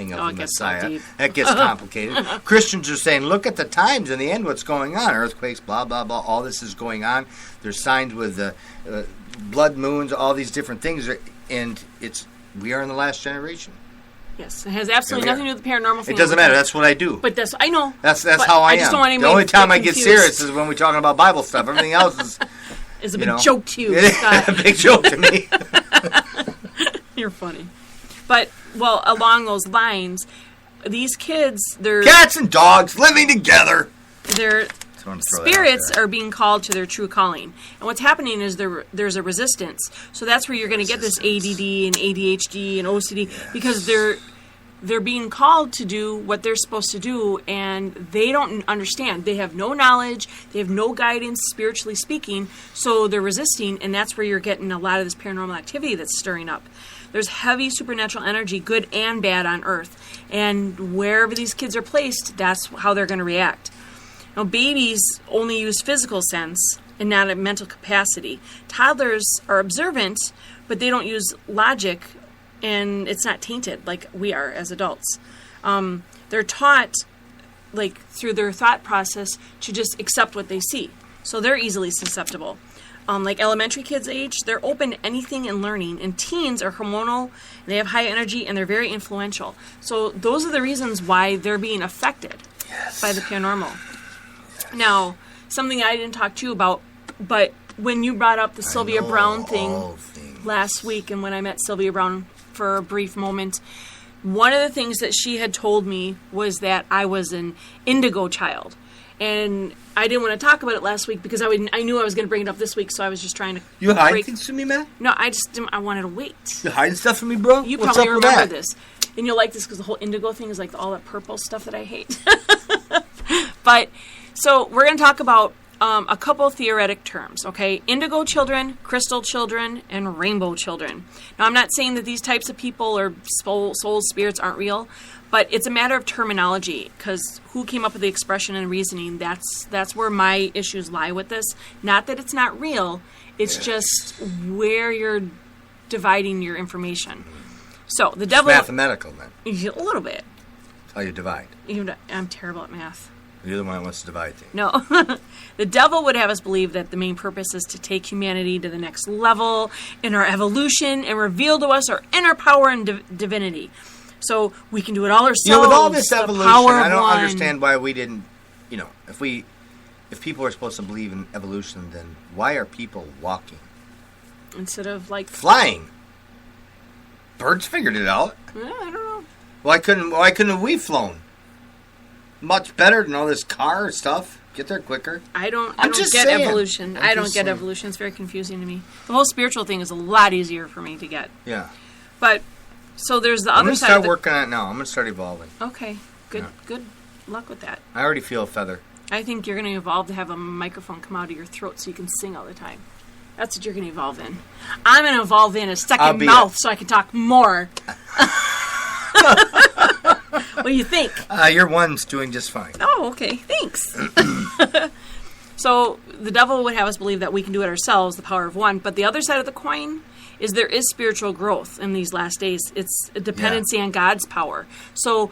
coming of the Messiah. So that gets complicated. Christians are saying, look at the times in the end, what's going on. Earthquakes, blah, blah, blah. All this is going on. There's signs with blood moons, all these different things. And we are in the last generation. Yes, it has absolutely nothing to do with the paranormal thing. It doesn't matter. That's what I do. But I know. That's how I am. Just don't want the only time I get serious is when we're talking about Bible stuff. Everything else is a big joke to you. A big joke to me. You're funny. But, well, along those lines, these kids, they're... Cats and dogs living together. Their spirits are being called to their true calling. And what's happening is there's a resistance. So that's where you're going to get this ADD and ADHD and OCD, because they're being called to do what they're supposed to do, and they don't understand. They have no knowledge. They have no guidance, spiritually speaking, so they're resisting, and that's where you're getting a lot of this paranormal activity that's stirring up. There's heavy supernatural energy, good and bad, on Earth, and wherever these kids are placed, that's how they're going to react. Now, babies only use physical sense and not a mental capacity. Toddlers are observant, but they don't use logic, and it's not tainted like we are as adults. They're taught, like, through their thought process to just accept what they see. So they're easily susceptible. Like elementary kids' age, they're open to anything and learning. And teens are hormonal, they have high energy, and they're very influential. So those are the reasons why they're being affected by the paranormal. Now, something I didn't talk to you about, but when you brought up the Sylvia Brown thing last week, and when I met Sylvia Brown for a brief moment, one of the things that she had told me was that I was an indigo child. And I didn't want to talk about it last week because I knew I was going to bring it up this week, so I was just trying to... You hiding things from me, man? No, I wanted to wait. You hiding stuff from me, bro? You What's probably up with remember that? this. And you'll like this because the whole indigo thing is like all that purple stuff that I hate. But, so we're going to talk about a couple theoretic terms, okay? Indigo children, crystal children, and rainbow children. Now, I'm not saying that these types of people or soul spirits aren't real, but it's a matter of terminology, because who came up with the expression and reasoning, that's where my issues lie with this. Not that it's not real, it's just where you're dividing your information. So, the devil... It's mathematical, then. A little bit. That's how you divide. I'm terrible at math. You're the one that wants to divide things. No. The devil would have us believe that the main purpose is to take humanity to the next level in our evolution and reveal to us our inner power and divinity. So we can do it all ourselves. You know, with all this evolution, I don't one. understand why we didn't, if people are supposed to believe in evolution, then why are people walking? Instead of, like... Flying. Birds figured it out. Yeah, I don't know. Why couldn't we flown? Much better than all this car stuff. Get there quicker. I don't get evolution. I don't get evolution. It's very confusing to me. The whole spiritual thing is a lot easier for me to get. Yeah. But, so there's the other side I'm going to start working on it now. I'm going to start evolving. Okay. Good luck with that. I already feel a feather. I think you're going to evolve to have a microphone come out of your throat so you can sing all the time. That's what you're going to evolve in. I'm going to evolve in a second mouth so I can talk more. What do you think? Your one's doing just fine. Oh, okay. Thanks. So the devil would have us believe that we can do it ourselves, the power of one. But the other side of the coin is there is spiritual growth in these last days. It's a dependency on God's power. So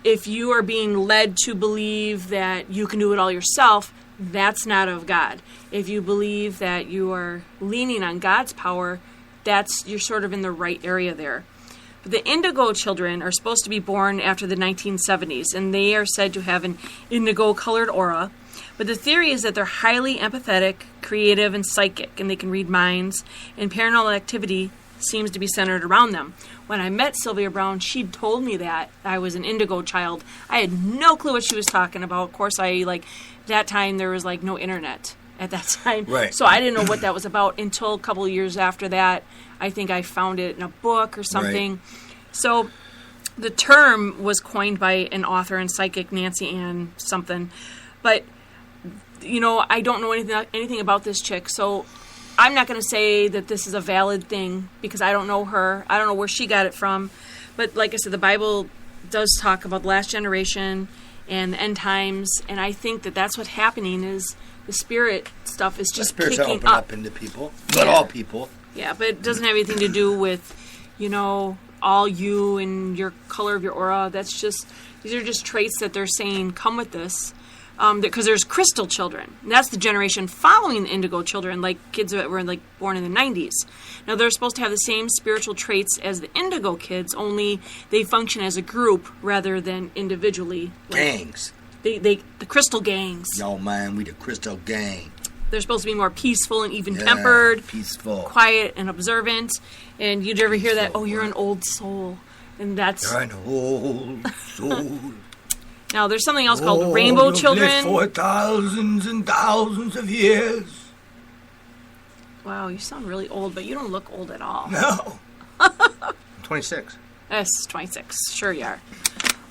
if you are being led to believe that you can do it all yourself, that's not of God. If you believe that you are leaning on God's power, you're sort of in the right area there. The indigo children are supposed to be born after the 1970s, and they are said to have an indigo-colored aura. But the theory is that they're highly empathetic, creative, and psychic, and they can read minds, and paranormal activity seems to be centered around them. When I met Sylvia Brown, she told me that I was an indigo child. I had no clue what she was talking about. Of course, that time there was, no internet at that time. Right. So I didn't know what that was about until a couple of years after that. I think I found it in a book or something. Right. So the term was coined by an author and psychic, Nancy Ann something. But, I don't know anything about this chick. So I'm not going to say that this is a valid thing because I don't know her. I don't know where she got it from. But like I said, the Bible does talk about the last generation and the end times. And I think that that's what's happening is the spirit stuff is just kicking up. Open up into people, but all people. Yeah, but it doesn't have anything to do with, all you and your color of your aura. These are just traits that they're saying come with this. Because there's crystal children. And that's the generation following the indigo children, like kids that were like born in the 90s. Now they're supposed to have the same spiritual traits as the indigo kids, only they function as a group rather than individually. Gangs. The crystal gangs. Yo, man, we the crystal gang. They're supposed to be more peaceful and even-tempered, peaceful, quiet and observant. And you'd ever hear that? Oh, you're an old soul, and that's you're an old soul. Now, there's something else called rainbow children. Lived for thousands and thousands of years. Wow, you sound really old, but you don't look old at all. No. I'm 26. Yes, 26. Sure you are.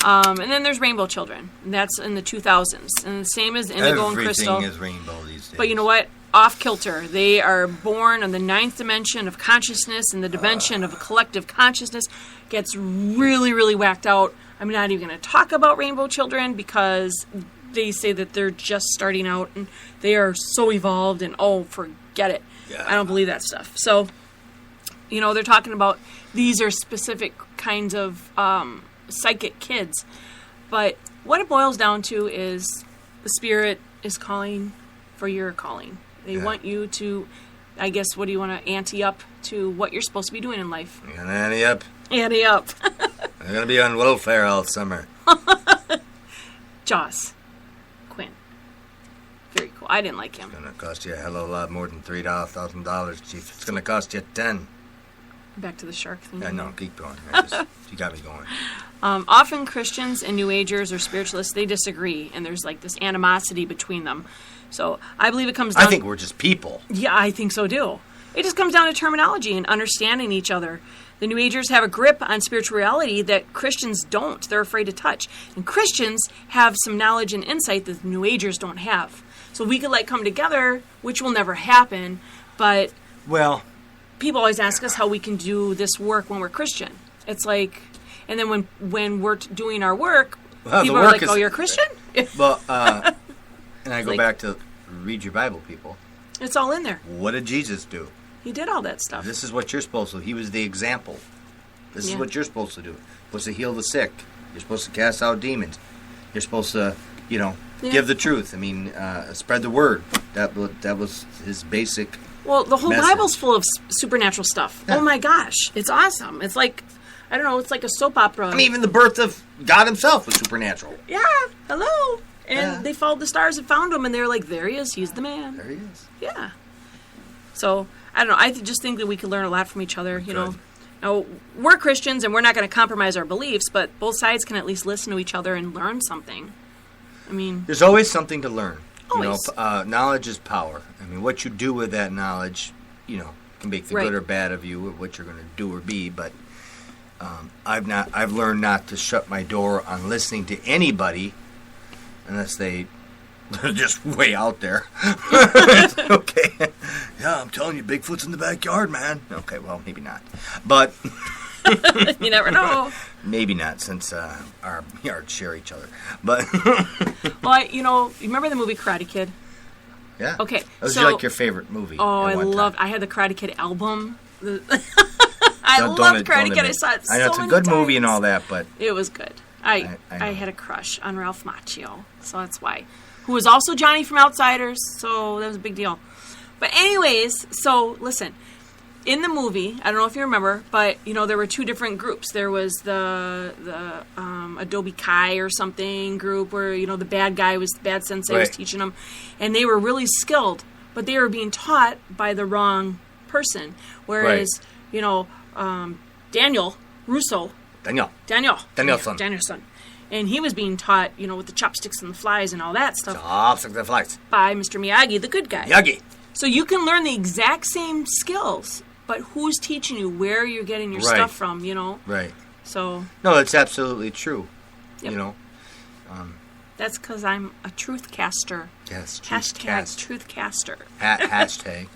And then there's rainbow children. And that's in the 2000s. And the same as indigo and crystal. Everything is rainbow these days. But you know what? Off kilter. They are born in the 9th dimension of consciousness, and the dimension of collective consciousness gets really, really whacked out. I'm not even going to talk about rainbow children because they say that they're just starting out and they are so evolved and, forget it. Yeah. I don't believe that stuff. So, they're talking about these are specific kinds of psychic kids. But what it boils down to is the spirit is calling for your calling. They want you to, I guess, what do you want to ante up to what you're supposed to be doing in life? You gonna ante up? Ante up. I'm going to be on welfare all summer. Jaws. Quinn. Very cool. I didn't like him. It's going to cost you a hell of a lot more than $3,000, Chief. It's going to cost you 10. Back to the shark thing. Yeah, no, keep going. You got me going. Often Christians and New Agers or spiritualists, they disagree, and there's like this animosity between them. So I believe it comes down... I think we're just people. Yeah, I think so, too. It just comes down to terminology and understanding each other. The New Agers have a grip on spirituality that Christians don't. They're afraid to touch. And Christians have some knowledge and insight that the New Agers don't have. So we could come together, which will never happen, but... Well... People always ask us how we can do this work when we're Christian. It's like... And then when we're doing our work, people are like, oh, you're a Christian? Well, and I go back to read your Bible, people. It's all in there. What did Jesus do? He did all that stuff. This is what you're supposed to do. He was the example. This is what you're supposed to do. You're supposed to heal the sick. You're supposed to cast out demons. You're supposed to, give the truth. I mean, spread the word. That was his basic Well, the whole message. Bible's full of supernatural stuff. Yeah. Oh, my gosh. It's awesome. It's like, I don't know, it's like a soap opera. I mean, even the birth of God himself was supernatural. Yeah. Hello. And they followed the stars and found him, and they're like, there he is. He's the man. There he is. Yeah. So, I don't know. I just think that we can learn a lot from each other, know. Now, we're Christians, and we're not going to compromise our beliefs, but both sides can at least listen to each other and learn something. I mean... There's always something to learn. Always. Knowledge is power. I mean, what you do with that knowledge, can make the good or bad of you, or what you're going to do or be, but I've learned not to shut my door on listening to anybody unless they're just way out there. Okay. Yeah, I'm telling you, Bigfoot's in the backyard, man. Okay, well, maybe not. But... You never know. Maybe not, since our yards share each other. But... Well, you remember the movie Karate Kid? Yeah. Okay. Was your favorite movie? Oh, I had the Karate Kid album. I loved Karate Kid. I saw it so many times. I know it's a good movie and all that, but... It was good. I had a crush on Ralph Macchio, so that's why. Who was also Johnny from Outsiders, so that was a big deal. But anyways, so listen, in the movie, I don't know if you remember, but there were two different groups. There was the Adobe Kai or something group where the bad guy was the bad sensei was teaching them, and they were really skilled, but they were being taught by the wrong person. Whereas Daniel Russo. Danielson. And he was being taught, with the chopsticks and the flies and all that stuff. Chopsticks and flies. By Mr. Miyagi, the good guy. Miyagi. So you can learn the exact same skills, but who's teaching you, where you're getting your stuff from, Right. So. No, that's absolutely true. Yep. That's because I'm a truth caster. Yes, Truth caster. Hashtag.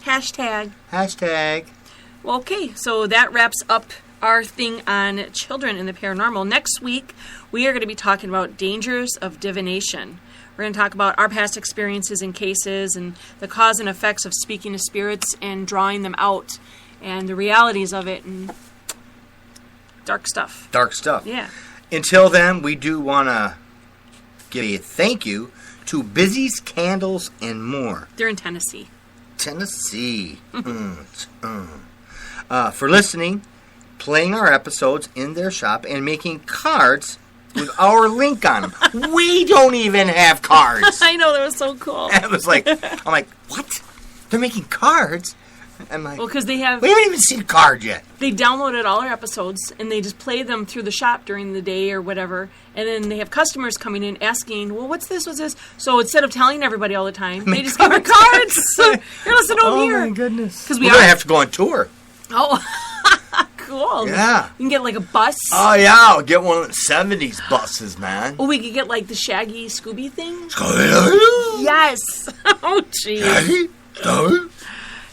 Well, okay, so that wraps up our thing on children in the paranormal. Next week, we are going to be talking about dangers of divination. We're going to talk about our past experiences and cases and the cause and effects of speaking to spirits and drawing them out and the realities of it. And Dark stuff. Dark stuff. Yeah. Until then, we do want to give a thank you to Busy's Candles and More. They're in Tennessee. For listening, playing our episodes in their shop, and making cards with our link on them. We don't even have cards. I know, that was so cool. I'm like, what? They're making cards? I'm like, well, because we haven't even seen a card yet. They downloaded all our episodes, and they just play them through the shop during the day or whatever, and then they have customers coming in asking, well, what's this, what's this? So instead of telling everybody all the time, they just give them cards. So, here, listen over here. Oh, my goodness. Because we're going to have to go on tour. Oh, cool. Yeah. You can get like a bus. Oh, yeah. I'll get one of the 70s buses, man. Oh, we could get like the Shaggy Scooby thing. Scooby-Doo? Yes. Oh, jeez. Shaggy? Scooby?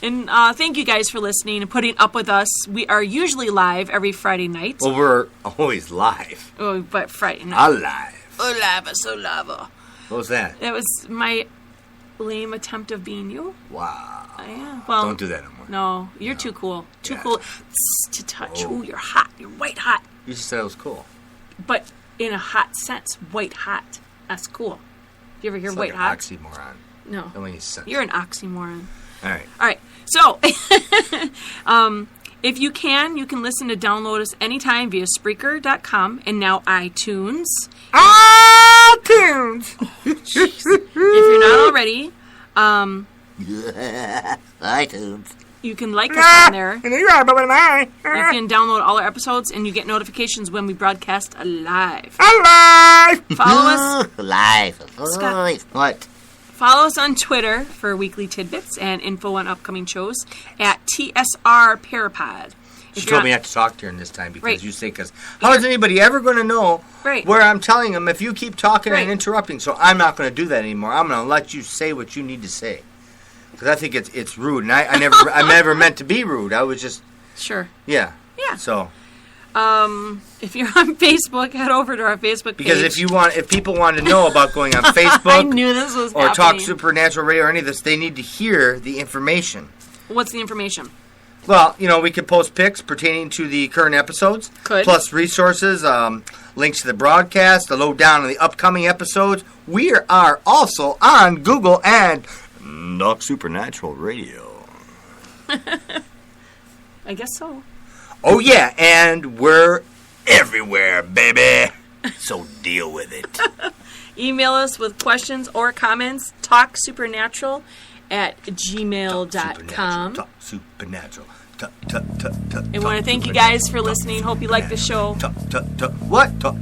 And thank you guys for listening and putting up with us. We are usually live every Friday night. Well, we're always live. Oh, but Friday night. Alive. Alive, so lava. What was that? That was my lame attempt of being you. Wow. Yeah. Well, don't do that anymore. No, you're too cool. Too cool to touch. Oh. Ooh, you're hot. You're white hot. You just said it was cool. But in a hot sense, white hot. That's cool. You ever hear it's white like hot? Oxymoron. No. That makes sense. You're an oxymoron. All right. All right. So, if you can listen to download us anytime via Spreaker.com and now iTunes. iTunes! If you're not already, iTunes. You can like us on there. You can download all our episodes, and you get notifications when we broadcast live. Follow us. Live. Scott. What? Follow us on Twitter for weekly tidbits and info on upcoming shows at TSR Parapod. She told me not to talk to her this time because you say, because how is anybody ever going to know where I'm telling them if you keep talking and interrupting? So I'm not going to do that anymore. I'm going to let you say what you need to say. Because I think it's rude. And I never meant to be rude. I was just... Sure. Yeah. Yeah. So... if you're on Facebook, head over to our Facebook page. Because if people want to know about going on Facebook, I knew this was or happening. Talk Supernatural Radio or any of this, they need to hear the information. What's the information? Well, we could post pics pertaining to the current episodes, plus resources, links to the broadcast, the lowdown on the upcoming episodes. We are also on Google and Talk Supernatural Radio. I guess so. Oh, yeah, and we're everywhere, baby. So deal with it. Email us with questions or comments, talksupernatural@gmail.com. Talk Supernatural. And want to thank you guys for listening. Hope you like the show. What? Talk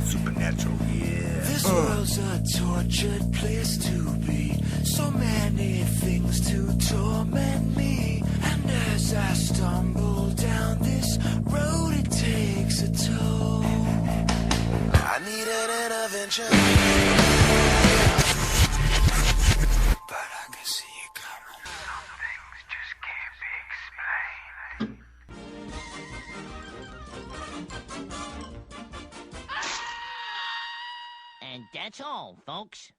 Supernatural. Yeah. This world's a tortured place to be. So many things to torment me. And as I stumble down this road, it takes a toll. I need an intervention. But I can see it coming. Some things just can't be explained. And that's all, folks.